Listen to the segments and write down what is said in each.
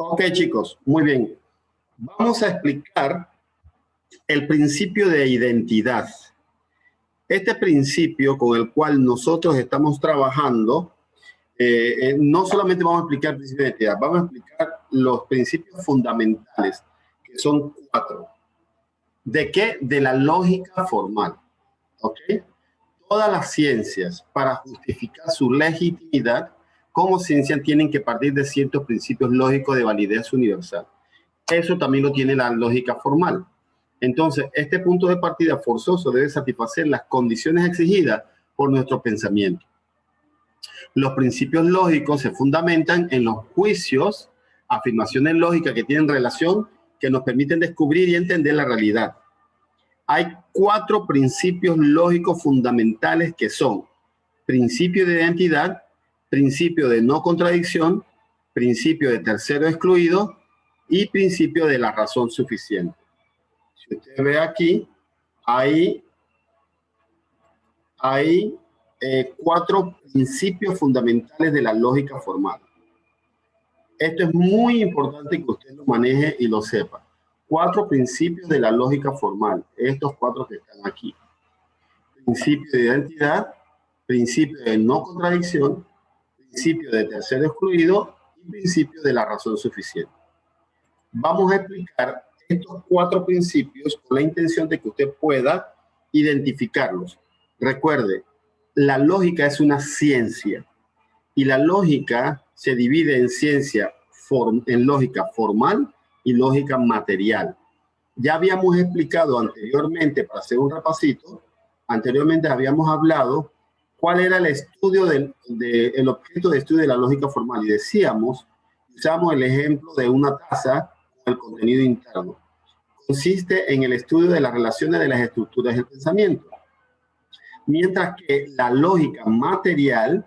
Ok, chicos, muy bien. Vamos a explicar el principio de identidad. Este principio con el cual nosotros estamos trabajando, no solamente vamos a explicar el principio de identidad, vamos a explicar los principios fundamentales, que son 4. ¿De qué? De la lógica formal. ¿Ok? Todas las ciencias, para justificar su legitimidad como ciencia, tienen que partir de ciertos principios lógicos de validez universal. Eso también lo tiene la lógica formal. Entonces, este punto de partida forzoso debe satisfacer las condiciones exigidas por nuestro pensamiento. Los principios lógicos se fundamentan en los juicios, afirmaciones lógicas que tienen relación, que nos permiten descubrir y entender la realidad. Hay 4 principios lógicos fundamentales que son principio de identidad, principio de no contradicción, principio de tercero excluido y principio de la razón suficiente. Si usted ve aquí, hay 4 principios fundamentales de la lógica formal. Esto es muy importante que usted lo maneje y lo sepa. 4 principios de la lógica formal. Estos 4 que están aquí. Principio de identidad, principio de no contradicción, principio de tercero excluido y principio de la razón suficiente. Vamos a explicar estos 4 principios con la intención de que usted pueda identificarlos. Recuerde, la lógica es una ciencia y la lógica se divide en lógica formal y lógica material. Ya habíamos explicado anteriormente, para hacer un repasito, anteriormente habíamos hablado cuál era el estudio el objeto de estudio de la lógica formal y decíamos, usamos el ejemplo de una taza con el contenido interno. Consiste en el estudio de las relaciones de las estructuras del pensamiento. Mientras que la lógica material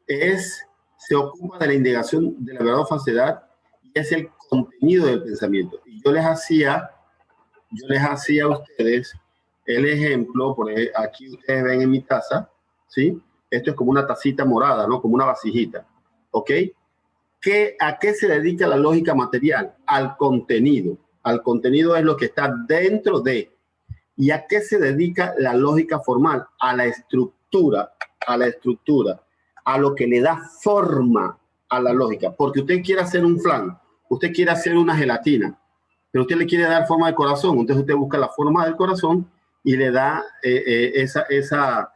se ocupa de la indagación de la verdad o falsedad y es el contenido del pensamiento. Y yo les hacía a ustedes el ejemplo, por ejemplo, aquí ustedes ven en mi taza, ¿sí? Esto es como una tacita morada, ¿no? Como una vasijita, ¿ok? ¿A qué se dedica la lógica material? Al contenido. Al contenido es lo que está dentro de. ¿Y a qué se dedica la lógica formal? A la estructura, a lo que le da forma a la lógica. Porque usted quiere hacer un flan, usted quiere hacer una gelatina, pero usted le quiere dar forma de corazón. Entonces usted busca la forma del corazón y le da esa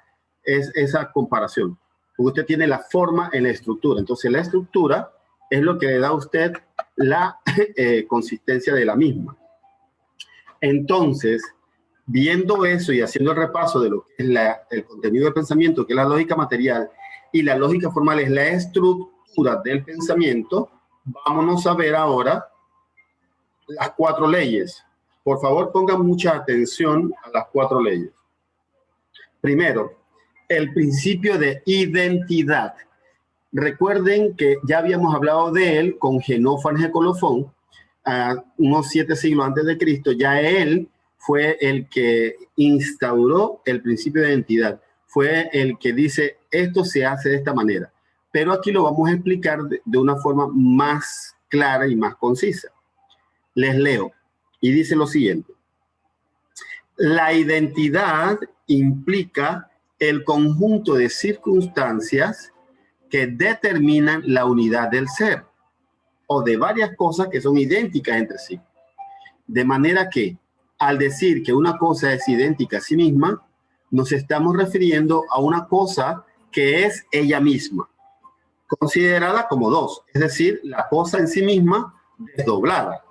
comparación. Porque usted tiene la forma en la estructura. Entonces la estructura es lo que le da a usted la consistencia de la misma. Entonces, viendo eso y haciendo el repaso de lo que es el contenido del pensamiento, que es la lógica material, y la lógica formal es la estructura del pensamiento, vámonos a ver ahora las 4 leyes. Por favor, pongan mucha atención a las 4 leyes. Primero, el principio de identidad. Recuerden que ya habíamos hablado de él con Xenófanes de Colofón, unos 7 siglos antes de Cristo. Ya él fue el que instauró el principio de identidad. Fue el que dice, esto se hace de esta manera. Pero aquí lo vamos a explicar de una forma más clara y más concisa. Les leo y dice lo siguiente. La identidad implica el conjunto de circunstancias que determinan la unidad del ser o de varias cosas que son idénticas entre sí. De manera que al decir que una cosa es idéntica a sí misma, nos estamos refiriendo a una cosa que es ella misma, considerada como 2, es decir, la cosa en sí misma desdoblada.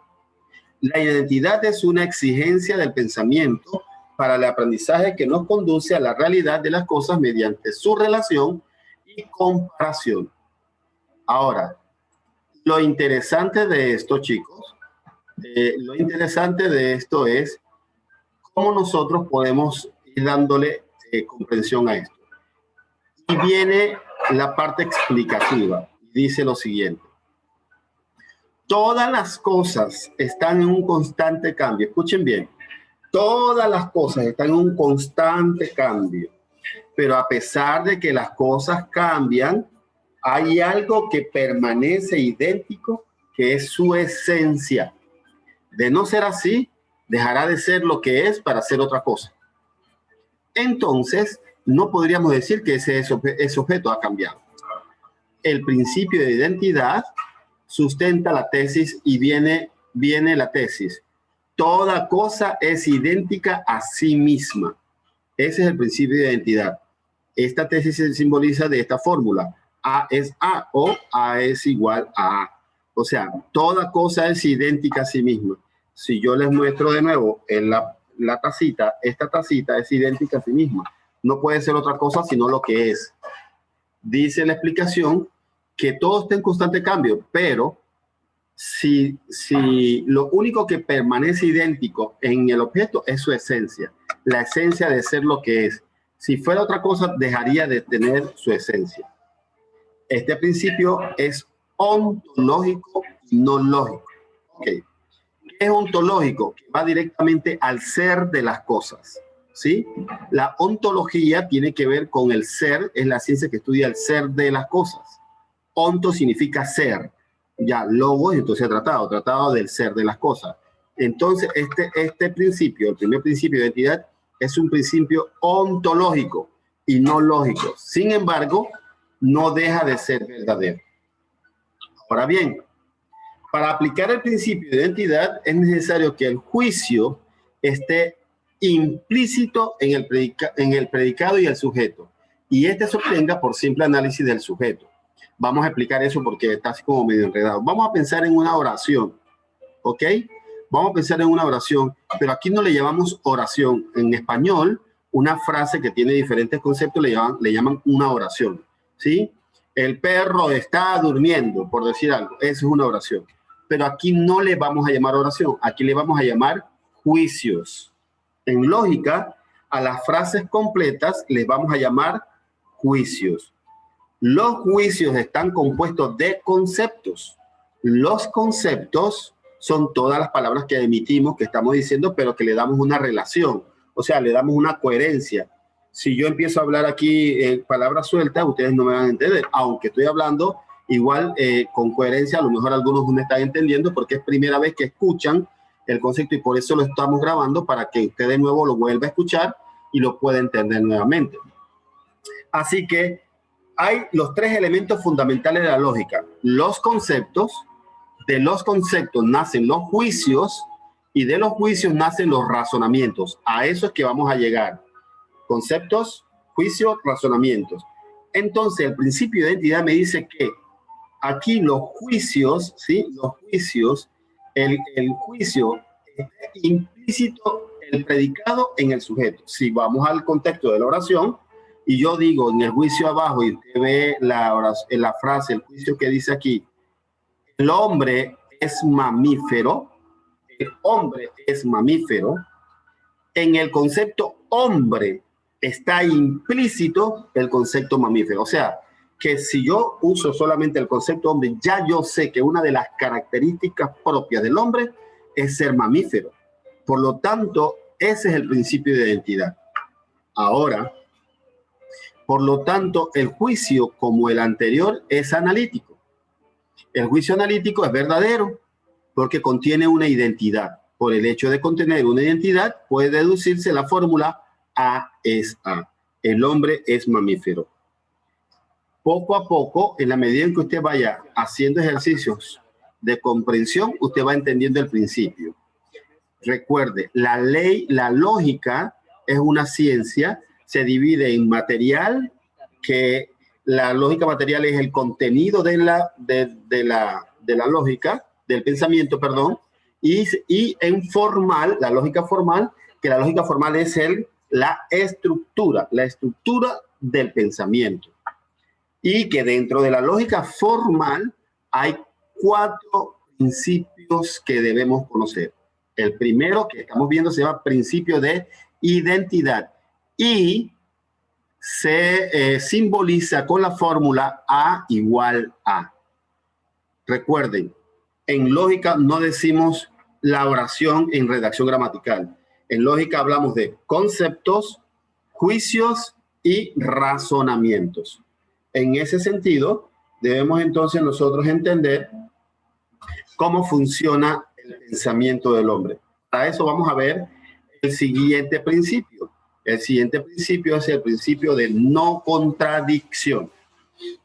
La identidad es una exigencia del pensamiento para el aprendizaje que nos conduce a la realidad de las cosas mediante su relación y comparación. Ahora, lo interesante de esto, chicos, lo interesante de esto es cómo nosotros podemos ir dándole comprensión a esto. Y viene la parte explicativa. Dice lo siguiente. Todas las cosas están en un constante cambio. Escuchen bien. Todas las cosas están en un constante cambio. Pero a pesar de que las cosas cambian, hay algo que permanece idéntico, que es su esencia. De no ser así, dejará de ser lo que es para ser otra cosa. Entonces, no podríamos decir que ese objeto ha cambiado. El principio de identidad sustenta la tesis y viene la tesis. Toda cosa es idéntica a sí misma. Ese es el principio de identidad. Esta tesis se simboliza de esta fórmula. A es A o A es igual a A. O sea, toda cosa es idéntica a sí misma. Si yo les muestro de nuevo en la tacita, esta tacita es idéntica a sí misma. No puede ser otra cosa sino lo que es. Dice la explicación que todo está en constante cambio, pero si lo único que permanece idéntico en el objeto es su esencia, la esencia de ser lo que es. Si fuera otra cosa, dejaría de tener su esencia. Este principio es ontológico y no lógico. Okay. ¿Qué es ontológico? Que va directamente al ser de las cosas, ¿sí? La ontología tiene que ver con el ser, es la ciencia que estudia el ser de las cosas. Onto significa ser. Ya, logo, entonces tratado del ser de las cosas. Entonces, este principio, el primer principio de identidad, es un principio ontológico y no lógico. Sin embargo, no deja de ser verdadero. Ahora bien, para aplicar el principio de identidad es necesario que el juicio esté implícito en el predicado y el sujeto, y este se obtenga por simple análisis del sujeto. Vamos a explicar eso porque está así como medio enredado. Vamos a pensar en una oración, ¿ok? Vamos a pensar en una oración, pero aquí no le llamamos oración. En español, una frase que tiene diferentes conceptos le llaman una oración, ¿sí? El perro está durmiendo, por decir algo. Eso es una oración. Pero aquí no le vamos a llamar oración. Aquí le vamos a llamar juicios. En lógica, a las frases completas les vamos a llamar juicios. Los juicios están compuestos de conceptos. Los conceptos son todas las palabras que emitimos, que estamos diciendo, pero que le damos una relación. O sea, le damos una coherencia. Si yo empiezo a hablar aquí palabras sueltas, ustedes no me van a entender. Aunque estoy hablando igual con coherencia, a lo mejor algunos no me están entendiendo porque es primera vez que escuchan el concepto y por eso lo estamos grabando para que usted de nuevo lo vuelva a escuchar y lo pueda entender nuevamente. Así que hay los tres elementos fundamentales de la lógica. Los conceptos, de los conceptos nacen los juicios y de los juicios nacen los razonamientos. A eso es que vamos a llegar. Conceptos, juicios, razonamientos. Entonces, el principio de identidad me dice que aquí los juicios, ¿sí? Los juicios, el juicio está implícito el predicado en el sujeto. Si vamos al contexto de la oración, y yo digo en el juicio abajo, y usted ve en la frase, el juicio que dice aquí, el hombre es mamífero, el hombre es mamífero, en el concepto hombre está implícito el concepto mamífero. O sea, que si yo uso solamente el concepto hombre, ya yo sé que una de las características propias del hombre es ser mamífero. Por lo tanto, ese es el principio de identidad. Ahora, por lo tanto, el juicio, como el anterior, es analítico. El juicio analítico es verdadero porque contiene una identidad. Por el hecho de contener una identidad, puede deducirse la fórmula A es A. El hombre es mamífero. Poco a poco, en la medida en que usted vaya haciendo ejercicios de comprensión, usted va entendiendo el principio. Recuerde, la lógica es una ciencia, se divide en material, que la lógica material es el contenido de la lógica, del pensamiento, perdón, y en formal, la lógica formal, que la lógica formal es la estructura del pensamiento. Y que dentro de la lógica formal hay 4 principios que debemos conocer. El primero que estamos viendo se llama principio de identidad y se simboliza con la fórmula A igual A. Recuerden, en lógica no decimos la oración en redacción gramatical. En lógica hablamos de conceptos, juicios y razonamientos. En ese sentido, debemos entonces nosotros entender cómo funciona el pensamiento del hombre. Para eso vamos a ver el siguiente principio. El siguiente principio es el principio de no contradicción.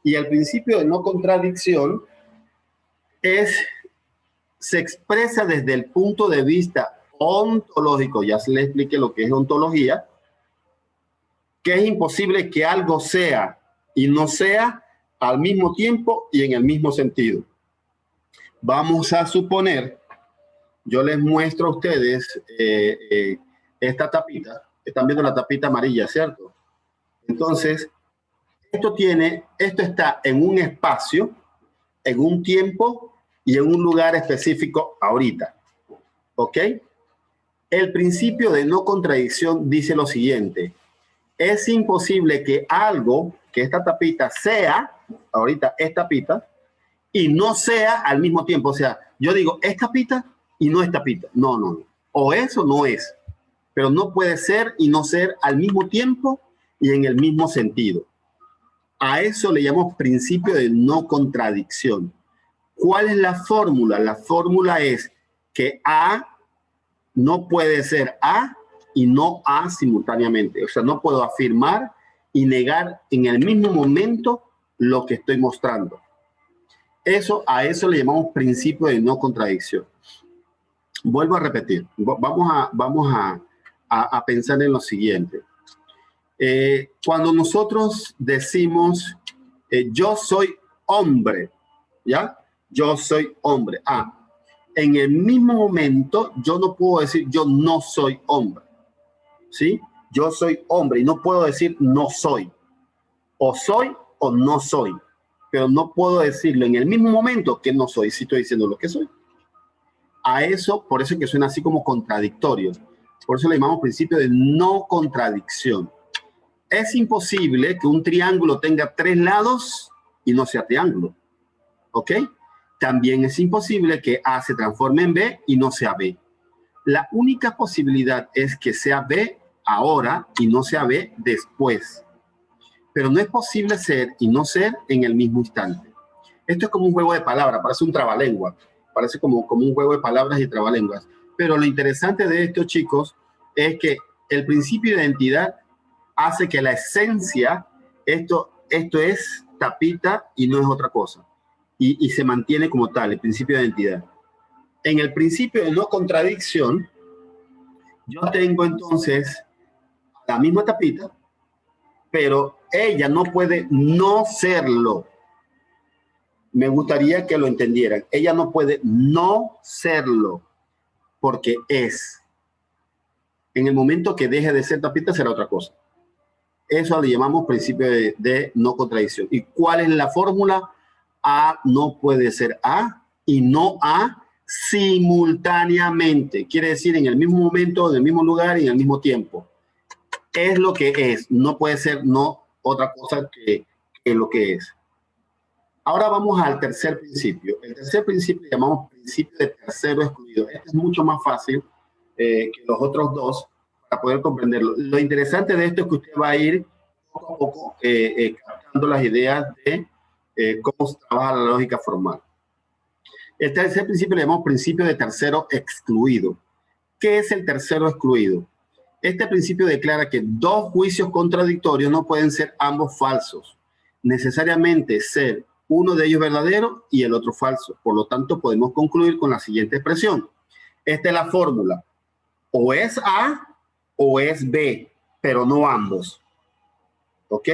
Y el principio de no contradicción se expresa desde el punto de vista ontológico. Ya se le expliqué lo que es ontología, que es imposible que algo sea y no sea al mismo tiempo y en el mismo sentido. Vamos a suponer, yo les muestro a ustedes esta tapita. Están viendo la tapita amarilla, ¿cierto? Entonces, esto está en un espacio, en un tiempo y en un lugar específico ahorita. ¿Ok? El principio de no contradicción dice lo siguiente: es imposible que algo, que esta tapita sea, ahorita es tapita, y no sea al mismo tiempo. O sea, yo digo, es tapita y no es tapita. No, no, no. O eso no es. Pero no puede ser y no ser al mismo tiempo y en el mismo sentido. A eso le llamamos principio de no contradicción. ¿Cuál es la fórmula? La fórmula es que A no puede ser A y no A simultáneamente. O sea, no puedo afirmar y negar en el mismo momento lo que estoy mostrando. A eso le llamamos principio de no contradicción. Vuelvo a repetir. Vamos a pensar en lo siguiente. Cuando nosotros decimos yo soy hombre, ¿ya? Yo soy hombre. En el mismo momento yo no puedo decir yo no soy hombre, ¿sí? Yo soy hombre y no puedo decir no soy. O soy o no soy. Pero no puedo decirlo en el mismo momento que no soy, si estoy diciendo lo que soy. Por eso es que suena así como contradictorio. Por eso le llamamos principio de no contradicción. Es imposible que un triángulo tenga 3 lados y no sea triángulo. ¿Ok? También es imposible que A se transforme en B y no sea B. La única posibilidad es que sea B ahora y no sea B después. Pero no es posible ser y no ser en el mismo instante. Esto es como un juego de palabras, parece un trabalengua, parece como un juego de palabras y trabalenguas. Pero lo interesante de esto, chicos, es que el principio de identidad hace que la esencia, esto es tapita y no es otra cosa. Y se mantiene como tal, el principio de identidad. En el principio de no contradicción, yo tengo entonces la misma tapita, pero ella no puede no serlo. Me gustaría que lo entendieran. Ella no puede no serlo porque es. En el momento que deje de ser tapita será otra cosa. Eso le llamamos principio de no contradicción. ¿Y cuál es la fórmula? A no puede ser A y no A simultáneamente. Quiere decir en el mismo momento, en el mismo lugar y en el mismo tiempo. Es lo que es. No puede ser no otra cosa que lo que es. Ahora vamos al tercer principio. El tercer principio le llamamos principio de tercero excluido. Este es mucho más fácil que los otros dos para poder comprenderlo. Lo interesante de esto es que usted va a ir poco a poco captando las ideas de cómo se trabaja la lógica formal. El tercer principio le llamamos principio de tercero excluido. ¿Qué es el tercero excluido? Este principio declara que 2 juicios contradictorios no pueden ser ambos falsos. Necesariamente ser uno de ellos verdadero y el otro falso. Por lo tanto, podemos concluir con la siguiente expresión. Esta es la fórmula. O es A o es B, pero no ambos. ¿Ok?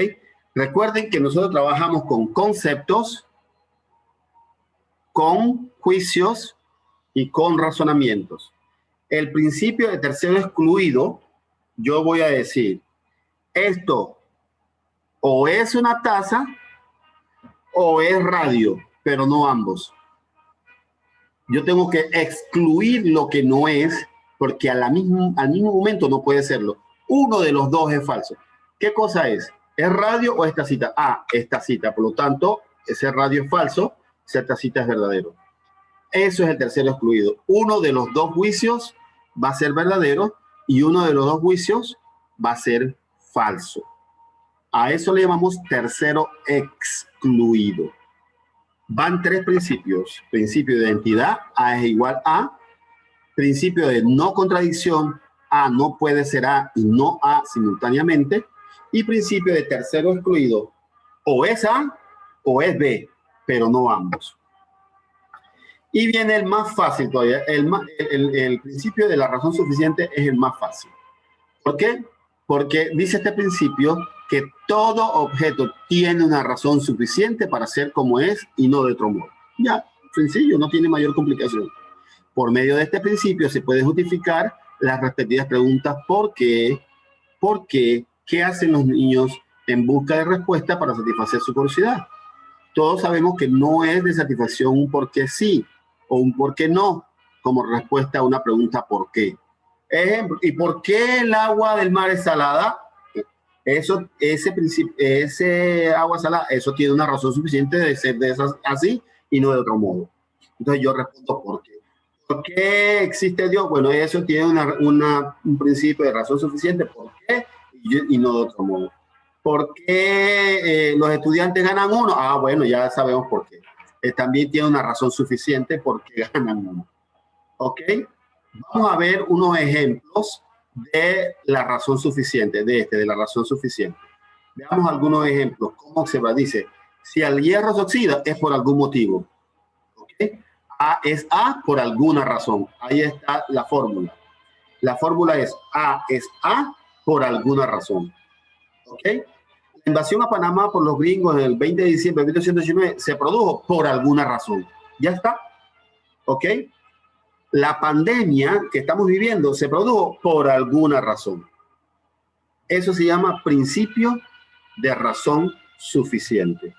Recuerden que nosotros trabajamos con conceptos, con juicios y con razonamientos. El principio de tercero excluido, yo voy a decir, esto o es una taza o es radio, pero no ambos. Yo tengo que excluir lo que no es, porque al mismo momento no puede serlo. Uno de los dos es falso. ¿Qué cosa es? ¿Es radio o es tacita? Es tacita. Por lo tanto, ese radio es falso, esa tacita es verdadero. Eso es el tercero excluido. Uno de los 2 juicios va a ser verdadero y uno de los 2 juicios va a ser falso. A eso le llamamos tercero excluido. Van tres principios. Principio de identidad, A es igual a. Principio de no contradicción, A no puede ser A y no A simultáneamente. Y principio de tercero excluido, o es A o es B, pero no ambos. Y viene el más fácil todavía. El principio de la razón suficiente es el más fácil. ¿Por qué? Porque dice este principio que todo objeto tiene una razón suficiente para ser como es y no de otro modo. Ya, sencillo, no tiene mayor complicación. Por medio de este principio se puede justificar las respectivas preguntas ¿por qué? ¿Por qué? ¿Qué hacen los niños en busca de respuesta para satisfacer su curiosidad? Todos sabemos que no es de satisfacción un por qué sí o un por qué no como respuesta a una pregunta ¿por qué? Ejemplo, ¿y por qué el agua del mar es salada? Ese agua salada, eso tiene una razón suficiente de ser de esas así y no de otro modo. Entonces yo respondo ¿por qué? ¿Por qué existe Dios? Bueno, eso tiene un principio de razón suficiente. ¿Por qué? Y no de otro modo. ¿Por qué los estudiantes ganan uno? Ah, bueno, ya sabemos por qué. También tiene una razón suficiente por qué ganan uno. ¿Ok? Vamos a ver unos ejemplos de la razón suficiente, de la razón suficiente. Veamos algunos ejemplos. ¿Cómo se va? Dice, si el hierro se oxida es por algún motivo. ¿Ok? A es A por alguna razón. Ahí está la fórmula. La fórmula es A por alguna razón. ¿Ok? La invasión a Panamá por los gringos en el 20 de diciembre de 1819 se produjo por alguna razón. Ya está. ¿Ok? La pandemia que estamos viviendo se produjo por alguna razón. Eso se llama principio de razón suficiente.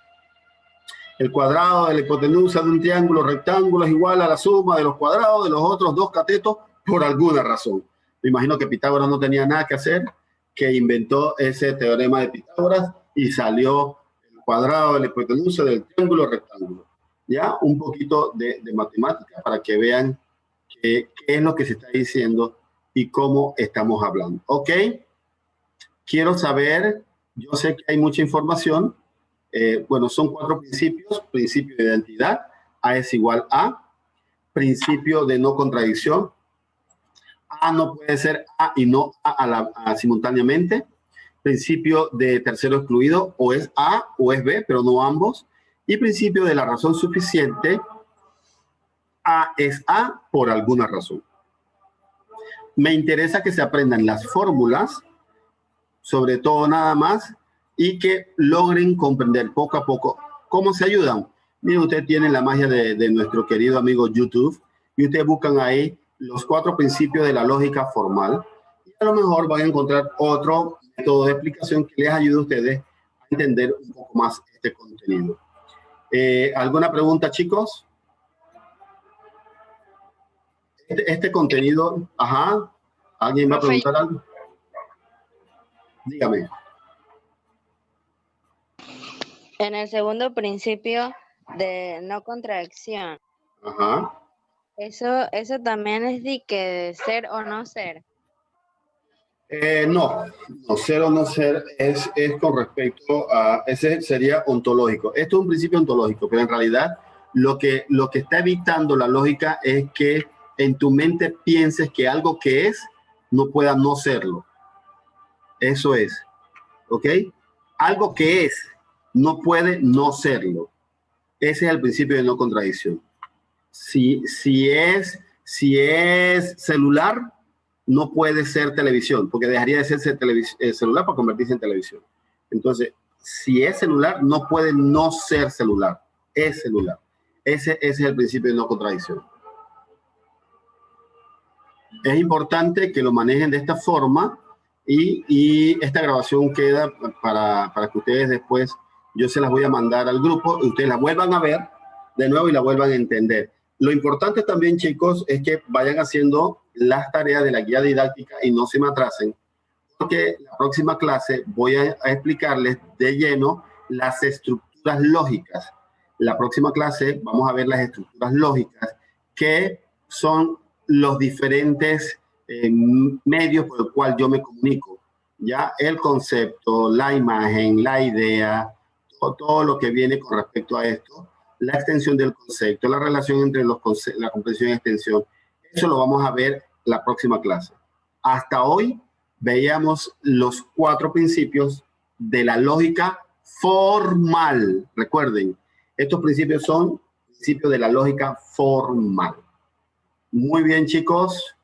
El cuadrado de la hipotenusa de un triángulo rectángulo es igual a la suma de los cuadrados de los otros dos catetos por alguna razón. Me imagino que Pitágoras no tenía nada que hacer, que inventó ese teorema de Pitágoras y salió el cuadrado de la hipotenusa del triángulo rectángulo. Ya, un poquito de matemática para que vean qué es lo que se está diciendo y cómo estamos hablando. ¿Ok? Quiero saber, yo sé que hay mucha información. Bueno, son 4 principios. Principio de identidad, A es igual a. Principio de no contradicción, A no puede ser A y no A simultáneamente. Principio de tercero excluido, o es A o es B, pero no ambos. Y principio de la razón suficiente, A es A por alguna razón. Me interesa que se aprendan las fórmulas, sobre todo nada más, y que logren comprender poco a poco cómo se ayudan. Miren, ustedes tienen la magia de nuestro querido amigo YouTube y ustedes buscan ahí los 4 principios de la lógica formal y a lo mejor van a encontrar otro método de explicación que les ayude a ustedes a entender un poco más este contenido. ¿Alguna pregunta, chicos? Este contenido, ajá, ¿alguien va a preguntar algo? Dígame. En el segundo principio de no contradicción. Ajá. Eso también es de que ser o no ser. No, ser o no ser es con respecto a, ese sería ontológico. Esto es un principio ontológico, pero en realidad lo que está evitando la lógica es que en tu mente pienses que algo que es no pueda no serlo. Eso es, ¿ok? Algo que es no puede no serlo. Ese es el principio de no contradicción. Si es celular, no puede ser televisión, porque dejaría de ser celular para convertirse en televisión. Entonces, si es celular, no puede no ser celular. Es celular. Ese es el principio de no contradicción. Es importante que lo manejen de esta forma y esta grabación queda para que ustedes después, yo se las voy a mandar al grupo y ustedes la vuelvan a ver de nuevo y la vuelvan a entender. Lo importante también, chicos, es que vayan haciendo las tareas de la guía didáctica y no se me atrasen, porque la próxima clase voy a explicarles de lleno las estructuras lógicas. La próxima clase vamos a ver las estructuras lógicas, que son los diferentes medios por el cual yo me comunico. Ya el concepto, la imagen, la idea, todo lo que viene con respecto a esto, la extensión del concepto, la relación entre la comprensión y extensión. Eso lo vamos a ver la próxima clase. Hasta hoy veíamos los 4 principios de la lógica formal. Recuerden, estos principios son principios de la lógica formal. Muy bien, chicos.